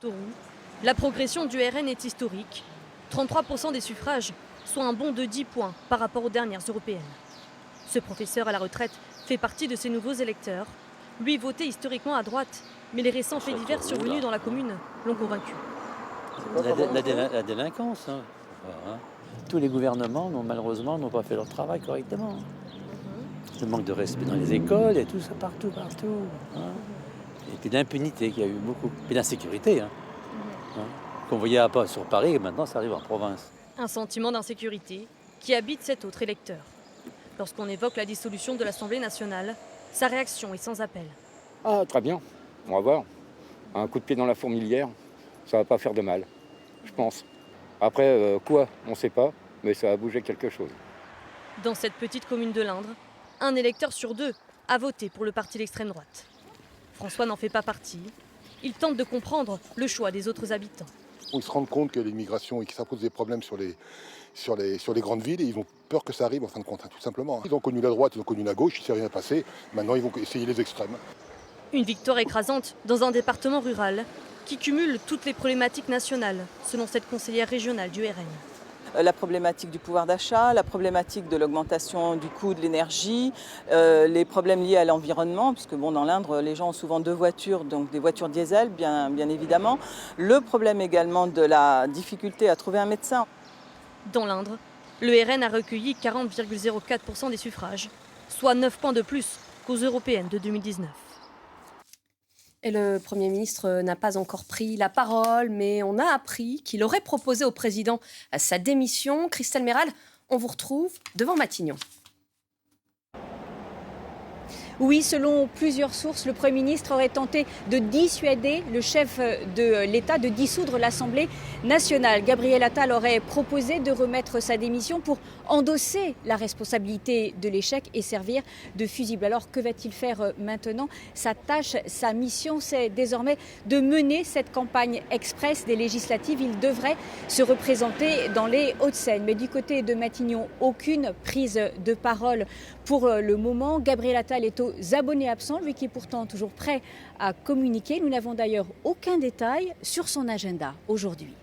Châteauroux, la progression du RN est historique. 33% des suffrages, soit un bond de 10 points par rapport aux dernières européennes. Ce professeur à la retraite fait partie de ces nouveaux électeurs. Lui votait historiquement à droite, mais les récents faits divers survenus dans la commune l'ont convaincu. La délinquance. Voilà. Tous les gouvernements, malheureusement, n'ont pas fait leur travail correctement. Le manque de respect dans les écoles et tout ça, partout. Et puis l'impunité qu'il y a eu beaucoup. Et l'insécurité. Qu'on voyait pas sur Paris, et maintenant ça arrive en province. Un sentiment d'insécurité qui habite cet autre électeur. Lorsqu'on évoque la dissolution de l'Assemblée nationale, sa réaction est sans appel. Ah, très bien, on va voir. Un coup de pied dans la fourmilière, ça va pas faire de mal, je pense. Après, quoi, on ne sait pas, mais ça va bouger quelque chose. Dans cette petite commune de l'Indre, un électeur sur deux a voté pour le parti d'extrême droite. François n'en fait pas partie. Il tente de comprendre le choix des autres habitants. Ils se rendent compte que l'immigration et que ça pose des problèmes sur les grandes villes et ils ont peur que ça arrive en fin de compte, tout simplement. Ils ont connu la droite, ils ont connu la gauche, il ne s'est rien passé. Maintenant, ils vont essayer les extrêmes. Une victoire écrasante dans un département rural qui cumule toutes les problématiques nationales, selon cette conseillère régionale du RN. La problématique du pouvoir d'achat, la problématique de l'augmentation du coût de l'énergie, les problèmes liés à l'environnement, puisque dans l'Indre, les gens ont souvent 2 voitures, donc des voitures diesel, bien évidemment. Le problème également de la difficulté à trouver un médecin. Dans l'Indre, le RN a recueilli 40,04% des suffrages, soit 9 points de plus qu'aux européennes de 2019. Et le Premier ministre n'a pas encore pris la parole, mais on a appris qu'il aurait proposé au président sa démission. Christelle Méral, on vous retrouve devant Matignon. Oui, selon plusieurs sources, le Premier ministre aurait tenté de dissuader le chef de l'État de dissoudre l'Assemblée nationale. Gabriel Attal aurait proposé de remettre sa démission pour endosser la responsabilité de l'échec et servir de fusible. Alors que va-t-il faire maintenant ? Sa tâche, sa mission, c'est désormais de mener cette campagne express des législatives. Il devrait se représenter dans les Hauts-de-Seine. Mais du côté de Matignon, aucune prise de parole pour le moment. Gabriel Attal est aux abonnés absents, lui qui est pourtant toujours prêt à communiquer. Nous n'avons d'ailleurs aucun détail sur son agenda aujourd'hui.